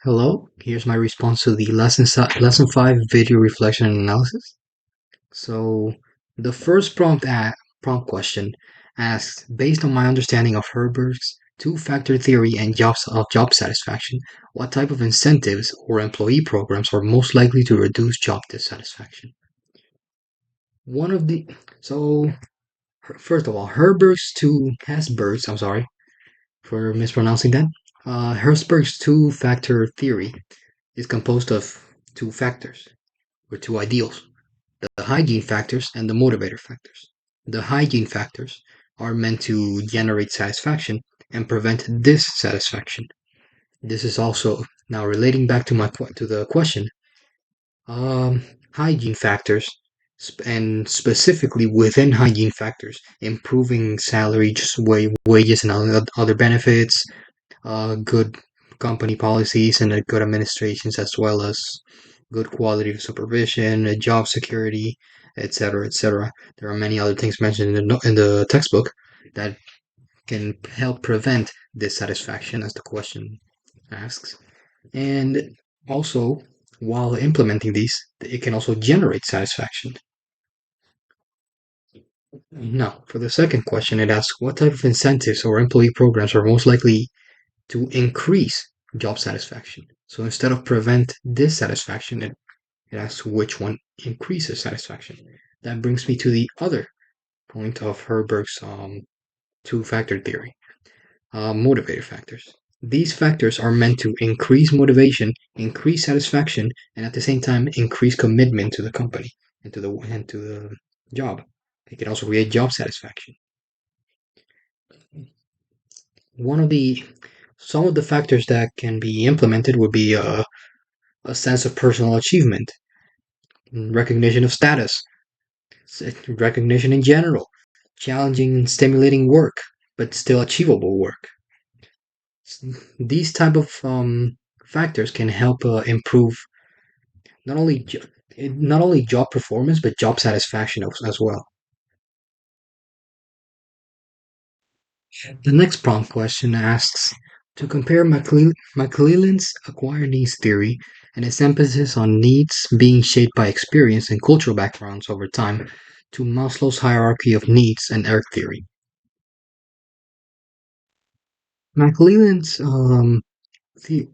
Hello, here's my response to the lesson 5 video reflection and analysis. So, the first prompt question asks, based on my understanding of Herbert's two-factor theory and job satisfaction, what type of incentives or employee programs are most likely to reduce job dissatisfaction? One of the so First of all, Herzberg's, I'm sorry for mispronouncing that. Herzberg's two-factor theory is composed of two factors, or two ideals: the hygiene factors and the motivator factors. The hygiene factors are meant to generate satisfaction and prevent dissatisfaction. This is also now relating back to the question. Um, Hygiene factors, and specifically within hygiene factors, improving salary, wages, and other benefits, good company policies and good administrations, as well as good quality of supervision, job security, etc., etc. There are many other things mentioned in the textbook that can help prevent dissatisfaction, as the question asks. And also, while implementing these, it can also generate satisfaction. Now, for the second question, it asks what type of incentives or employee programs are most likely to increase job satisfaction. So instead of prevent dissatisfaction, it asks which one increases satisfaction. That brings me to the other point of Herberg's two-factor theory, motivator factors. These factors are meant to increase motivation, increase satisfaction, and at the same time increase commitment to the company and to the job. It can also create job satisfaction. One of the Some of the factors that can be implemented would be a sense of personal achievement, recognition of status, recognition in general, challenging and stimulating work, but still achievable work. These type of factors can help improve not only not only job performance but job satisfaction as well. The next prompt question asks to compare McClelland's acquired needs theory and its emphasis on needs being shaped by experience and cultural backgrounds over time to Maslow's hierarchy of needs and Eric theory. McClelland's the,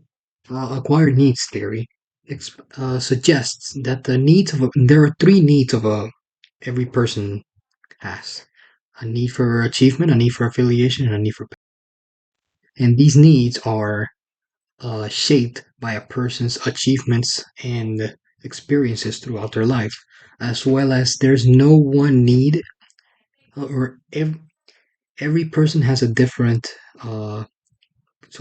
acquired needs theory suggests that there are three needs of every person has: a need for achievement, a need for affiliation, and a need for. And these needs are shaped by a person's achievements and experiences throughout their life, as well as there's no one need, or every person has a different, so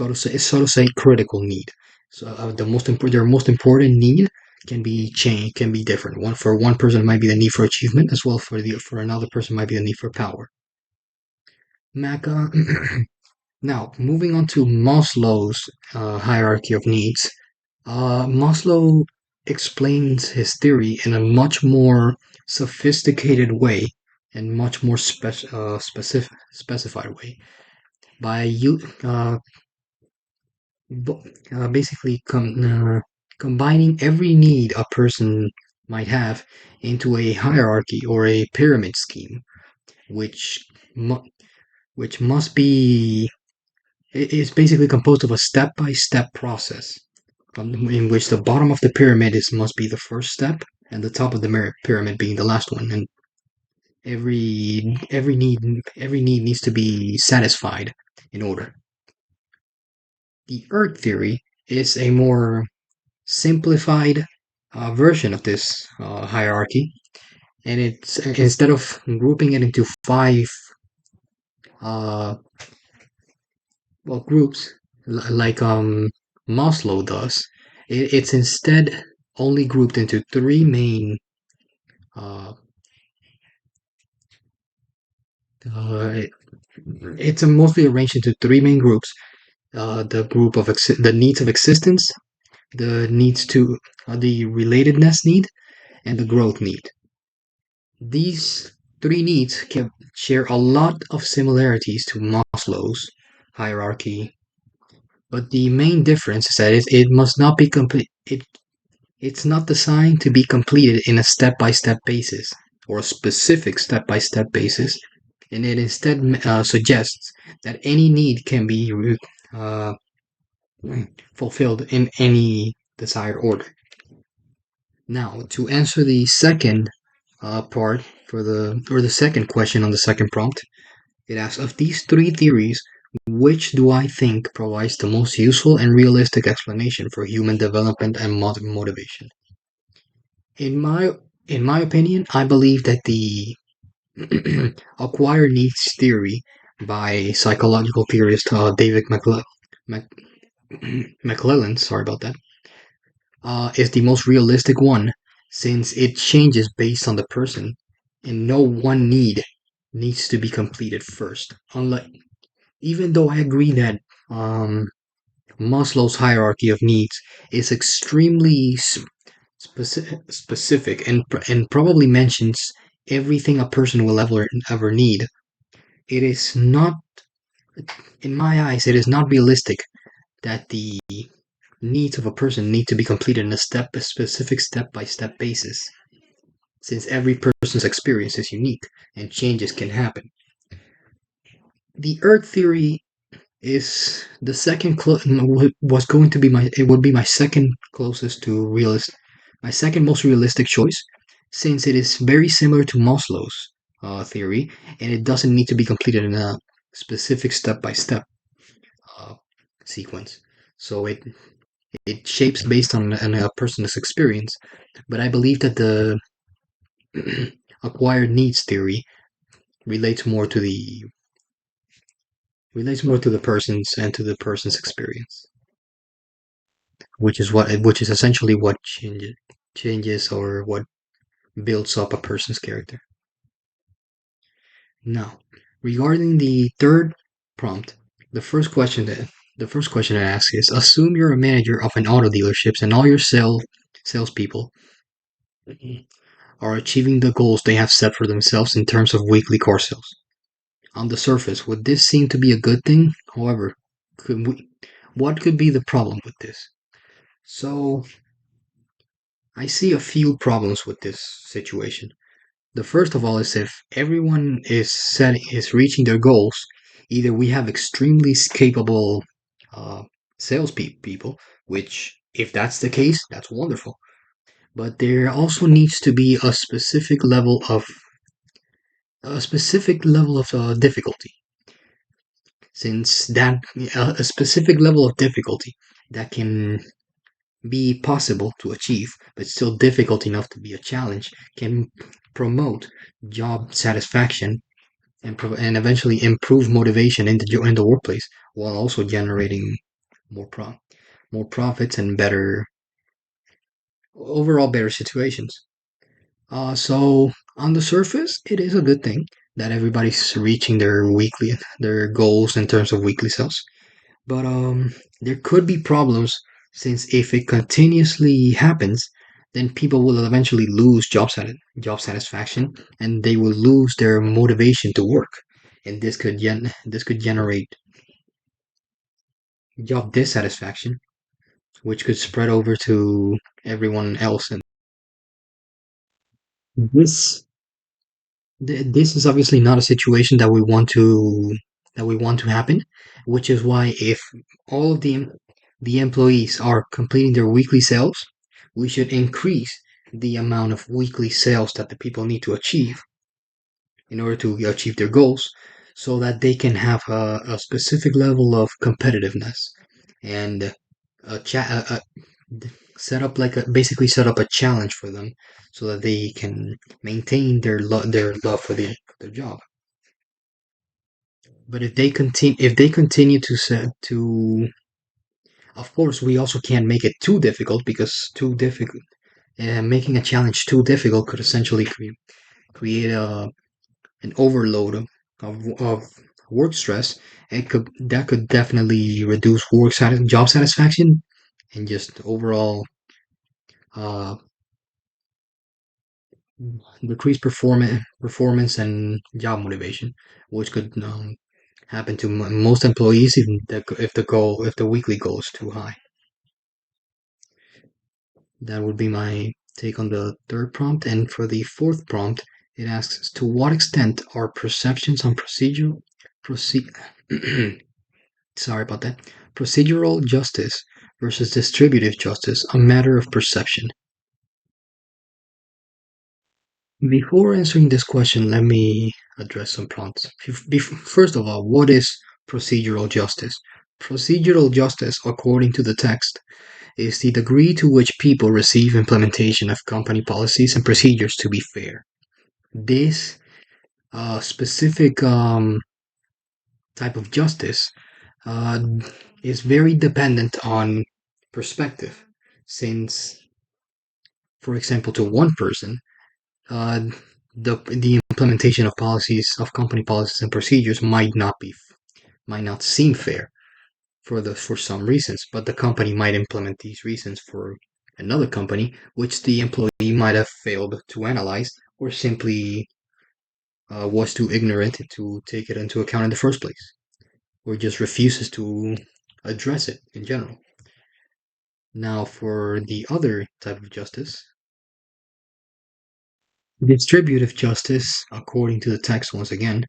to say, critical need. So their most important need can be changed, can be different. One person might be the need for achievement, as well for another person might be the need for power. Maca. Now, moving on to Maslow's hierarchy of needs. Maslow explains his theory in a much more sophisticated way and much more specified way by basically combining every need a person might have into a hierarchy or a pyramid scheme, which mu- which must be it is basically composed of a step-by-step process, in which the bottom of the pyramid is must be the first step, and the top of the pyramid being the last one. And every need needs to be satisfied in order. The Earth theory is a more simplified version of this hierarchy, and it's instead of grouping it into five uh, groups like Maslow does, it's instead only grouped into three main. Uh, it, it's mostly arranged into three main groups: the group of the needs of existence, the needs to the relatedness need, and the growth need. These three needs can share a lot of similarities to Maslow's hierarchy But the main difference is that it must not be complete. It's not designed to be completed in a step-by-step basis or a specific step-by-step basis, and it instead suggests that any need can be uh, fulfilled in any desired order. Now, to answer the second part the second question on the second prompt, it asks of these three theories, which do I think provides the most useful and realistic explanation for human development and motivation? In my opinion, I believe that the acquired needs theory by psychological theorist David Mc, McClellan, sorry about that, is the most realistic one since it changes based on the person and no one need needs to be completed first. Unlike, even though I agree that um, Maslow's hierarchy of needs is extremely specific and probably mentions everything a person will ever need. It is not, in my eyes, it is not realistic that the needs of a person need to be completed in a specific step-by-step basis, since every person's experience is unique and changes can happen. The Earth theory is the second was going to be my it would be my second closest to realist, my second most realistic choice, since it is very similar to Maslow's theory, and it doesn't need to be completed in a specific step-by-step uh, sequence. So it shapes based on a person's experience. But I believe that the acquired needs theory relates more to the person's and to the person's experience, which is essentially what changes or what builds up a person's character. Now, regarding the third prompt, the first question that the first question I ask is: assume you're a manager of an auto dealerships and all your salespeople are achieving the goals they have set for themselves in terms of weekly car sales. On the surface, would this seem to be a good thing? However, could we, what could be the problem with this? So, I see a few problems with this situation. The first of all is if everyone is reaching their goals, either we have extremely capable uh, sales people, which if that's the case, that's wonderful. But there also needs to be a specific level of difficulty, since that a specific level of difficulty that can be possible to achieve, but still difficult enough to be a challenge, can promote job satisfaction and eventually improve motivation in the workplace while also generating more pro- more profits and better situations. So on the surface, it is a good thing that everybody's reaching their goals in terms of weekly sales. But there could be problems since if it continuously happens, then people will eventually lose job satisfaction and they will lose their motivation to work, and this could generate job dissatisfaction, which could spread over to everyone else. And this this is obviously not a situation that we want to happen, which is why if all of the employees are completing their weekly sales, we should increase the amount of weekly sales that the people need to achieve in order to achieve their goals so that they can have a specific level of competitiveness and set up basically set up a challenge for them so that they can maintain their love for their job. But if they continue to set to, of course, we also can't make it too difficult because too difficult. Making a challenge too difficult could essentially create an overload of work stress. That could definitely reduce job satisfaction and just overall uh, decrease performance and job motivation, which could happen to most employees if the weekly goal is too high. That would be my take on the third prompt. And for the fourth prompt, it asks, to what extent are perceptions on proceed sorry about that, procedural justice versus distributive justice a matter of perception? Before answering this question, let me address some prompts. First of all, what is procedural justice? Procedural justice, according to the text, is the degree to which people receive implementation of company policies and procedures to be fair. This specific type of justice uh, is very dependent on perspective, since, for example, to one person, uh, the implementation of policies of company policies and procedures might not seem fair for some reasons, but the company might implement these reasons for another company, which the employee might have failed to analyze or simply was too ignorant to take it into account in the first place, or just refuses to address it in general. Now, for the other type of justice, distributive justice, according to the text once again,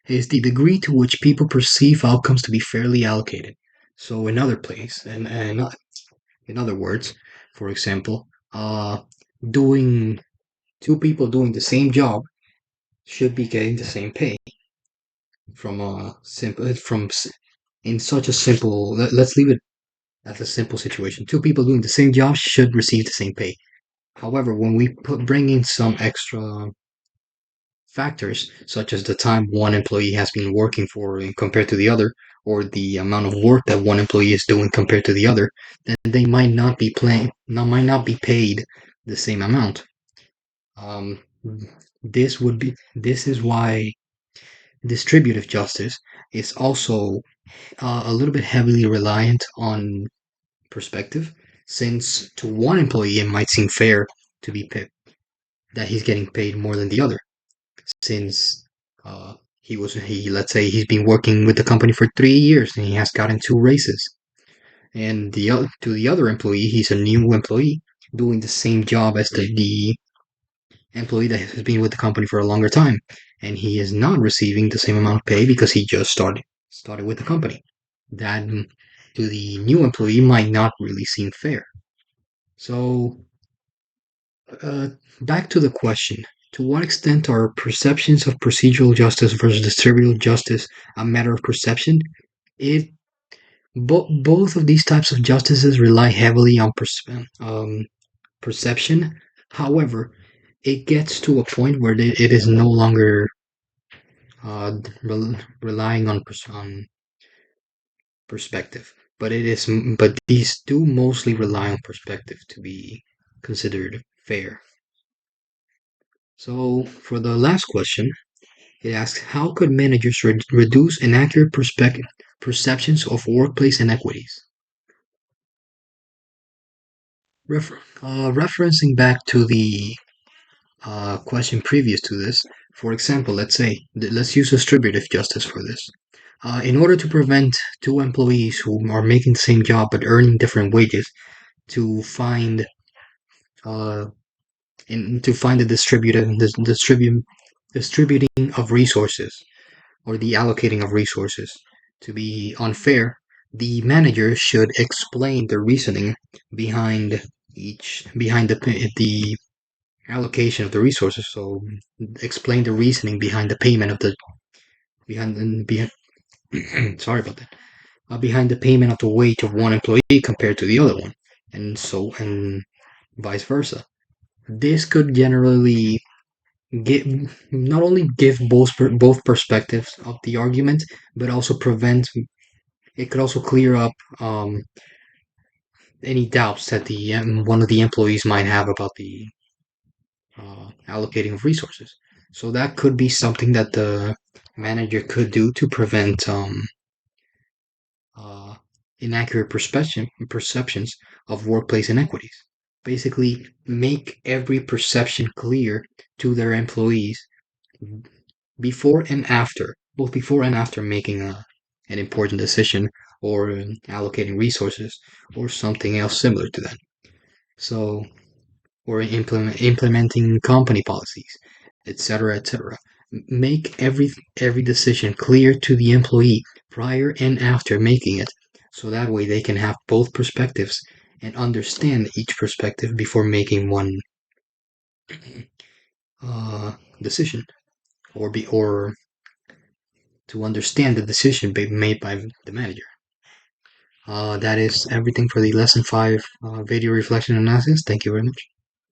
is the degree to which people perceive outcomes to be fairly allocated. So, in other place, and in other words, for example, doing two people doing the same job should be getting the same pay from a simple from in such a simple. Let's leave it as a simple situation. Two people doing the same job should receive the same pay. However, when we bring in some extra factors, such as the time one employee has been working for compared to the other, or the amount of work that one employee is doing compared to the other, then they might not be paid the same amount. Um, this is why distributive justice is also a little bit heavily reliant on perspective, since to one employee it might seem fair to be paid, that he's getting paid more than the other, since he let's say he's been working with the company for 3 years and he has gotten two raises, and to the other employee, he's a new employee doing the same job as the employee that has been with the company for a longer time, and he is not receiving the same amount of pay because he just started with the company. That to the new employee might not really seem fair. So, uh, back to the question. To what extent are perceptions of procedural justice versus distributive justice a matter of perception? It both of these types of justices rely heavily on perception. However, it gets to a point where it is no longer relying on perspective, but these do mostly rely on perspective to be considered fair. So, for the last question, it asks, how could managers reduce inaccurate perceptions of workplace inequities? Referencing back to the question previous to this, for example, let's use distributive justice for this. In order to prevent two employees who are making the same job but earning different wages to find uh, to find the distributing of resources, or the allocating of resources, to be unfair, the manager should explain the reasoning behind behind the allocation of the resources. So explain the reasoning behind the payment of the behind sorry about that, behind the payment of the wage of one employee compared to the other one, and vice versa. This could generally give not only give both perspectives of the argument, but also prevent it could also clear up any doubts that the one of the employees might have about the allocating of resources. So that could be something that the manager could do to prevent uh, inaccurate perceptions of workplace inequities. Basically, make every perception clear to their employees before and after. both before and after making an important decision or allocating resources or something else similar to that. So, or implementing company policies, etc., etc. Make every decision clear to the employee prior and after making it, so that way they can have both perspectives and understand each perspective before making one decision, or to understand the decision made by the manager. That is everything for the lesson 5 video reflection analysis. Thank you very much.